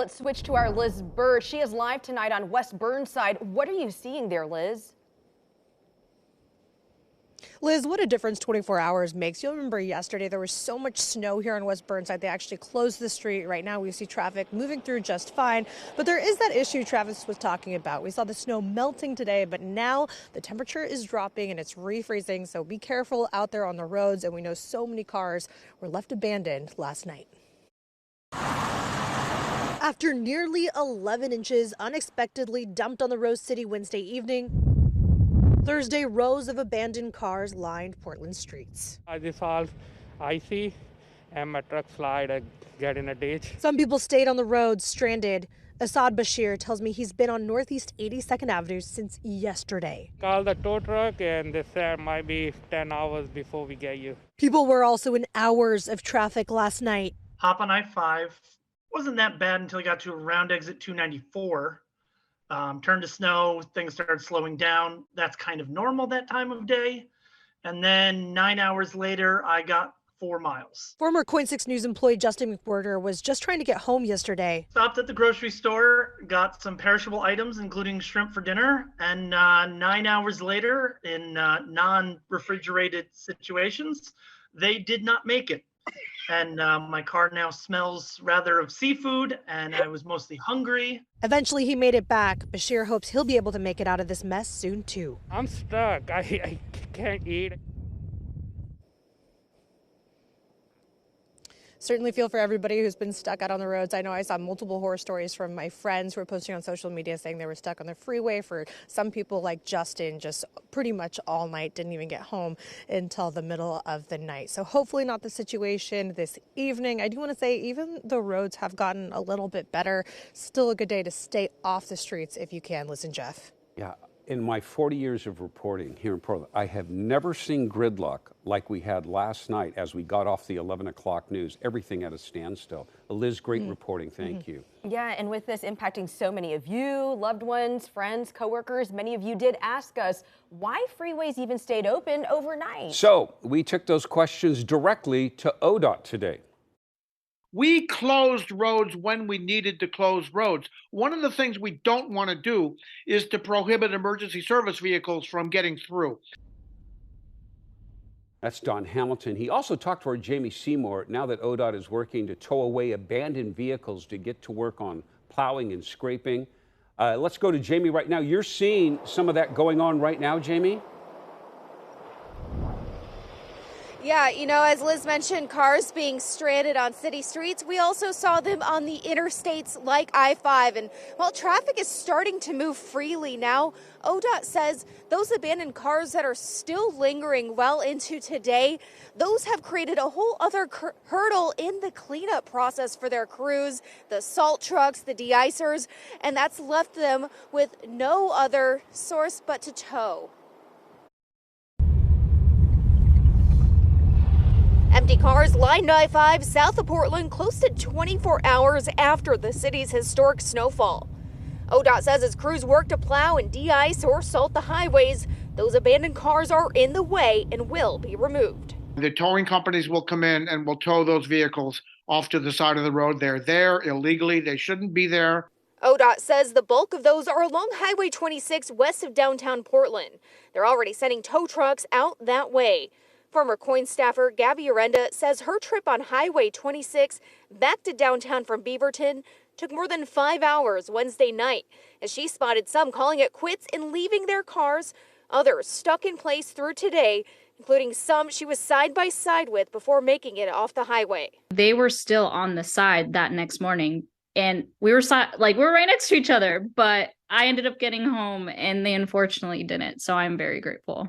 let's switch to our Liz Bird. She is live tonight on West Burnside. What are you seeing there, Liz? Liz, what a difference 24 hours makes. You'll remember yesterday there was so much snow here on West Burnside. They actually closed the street. Right now we see traffic moving through just fine. But there is that issue Travis was talking about. We saw the snow melting today, but now the temperature is dropping and it's refreezing. So be careful out there on the roads. And we know so many cars were left abandoned last night. After nearly 11 inches unexpectedly dumped on the Rose City Wednesday evening, Thursday, rows of abandoned cars lined Portland streets. This all icy and my truck slide, get in a ditch. Some people stayed on the road stranded. Assad Bashir tells me he's been on Northeast 82nd Avenue since yesterday. Call the tow truck and they said might be 10 hours before we get you. People were also in hours of traffic last night. Hop on I-5. Wasn't that bad until I got to around exit 294. Turned to snow, things started slowing down. That's kind of normal that time of day. And then 9 hours later, I got 4 miles. Former Coin 6 News employee Justin McWhirter was just trying to get home yesterday. Stopped at the grocery store, got some perishable items, including shrimp for dinner. And 9 hours later, in non-refrigerated situations, they did not make it. And my car now smells rather of seafood, and I was mostly hungry. Eventually, he made it back. Bashir hopes he'll be able to make it out of this mess soon, too. I'm stuck. I can't eat. Certainly feel for everybody who's been stuck out on the roads. I know I saw multiple horror stories from my friends who were posting on social media saying they were stuck on the freeway. For some people like Justin, just pretty much all night, didn't even get home until the middle of the night. So hopefully not the situation this evening. I do want to say even the roads have gotten a little bit better. Still a good day to stay off the streets if you can. Listen, Jeff. Yeah. In my 40 years of reporting here in Portland, I have never seen gridlock like we had last night as we got off the 11 o'clock news. Everything at a standstill. Liz, great reporting. Thank you. Yeah, and with this impacting so many of you, loved ones, friends, coworkers, many of you did ask us why freeways even stayed open overnight. So we took those questions directly to ODOT today. We closed roads when we needed to close roads. One of the things we don't want to do is to prohibit emergency service vehicles from getting through. That's Don Hamilton. He also talked to our Jamie Seymour now that ODOT is working to tow away abandoned vehicles to get to work on plowing and scraping. Let's go to Jamie right now. You're seeing some of that going on right now, Jamie? Yeah, you know, as Liz mentioned, cars being stranded on city streets. We also saw them on the interstates like I-5. And while traffic is starting to move freely now, ODOT says those abandoned cars that are still lingering well into today, those have created a whole other hurdle in the cleanup process for their crews, the salt trucks, the de-icers, and that's left them with no other source but to tow. Empty cars lined I-5 south of Portland close to 24 hours after the city's historic snowfall. ODOT says as crews work to plow and de-ice or salt the highways, those abandoned cars are in the way and will be removed. The towing companies will come in and will tow those vehicles off to the side of the road. They're there illegally. They shouldn't be there. ODOT says the bulk of those are along Highway 26 west of downtown Portland. They're already sending tow trucks out that way. Former Coin staffer Gabby Arenda says her trip on Highway 26 back to downtown from Beaverton took more than 5 hours Wednesday night, as she spotted some calling it quits and leaving their cars, others stuck in place through today, including some she was side by side with before making it off the highway. They were still on the side that next morning, and we were right next to each other, but I ended up getting home and they unfortunately didn't, so I'm very grateful.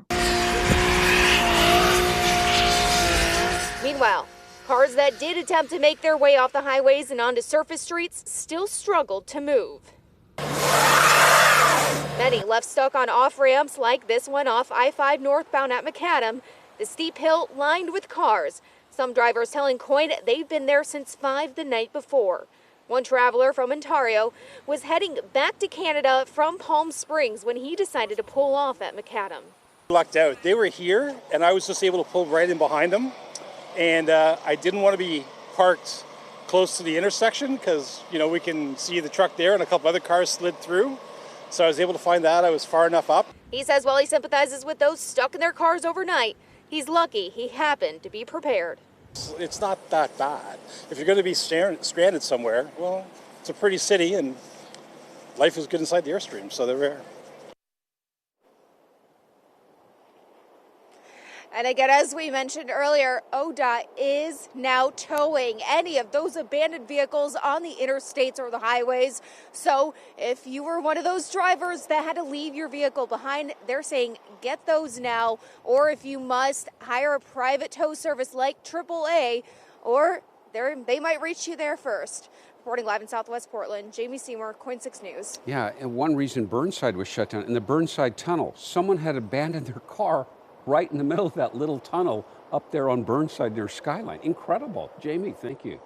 Meanwhile, cars that did attempt to make their way off the highways and onto surface streets still struggled to move. Many left stuck on off-ramps like this one off I-5 northbound at Macadam, the steep hill lined with cars. Some drivers telling Coin they've been there since 5 the night before. One traveler from Ontario was heading back to Canada from Palm Springs when he decided to pull off at Macadam. Lucked out. They were here and I was just able to pull right in behind them. And I didn't want to be parked close to the intersection because, you know, we can see the truck there and a couple other cars slid through. So I was able to find that. I was far enough up. He says while he sympathizes with those stuck in their cars overnight, he's lucky he happened to be prepared. It's not that bad. If you're going to be stranded somewhere, well, it's a pretty city and life is good inside the Airstream, so they're rare. And again, as we mentioned earlier, ODOT is now towing any of those abandoned vehicles on the interstates or the highways. So if you were one of those drivers that had to leave your vehicle behind, they're saying get those now. Or if you must, hire a private tow service like AAA, or they might reach you there first. Reporting live in Southwest Portland, Jamie Seymour, KOIN 6 News. Yeah, and one reason Burnside was shut down, in the Burnside Tunnel, someone had abandoned their car right in the middle of that little tunnel up there on Burnside near Skyline. Incredible. Jamie, thank you.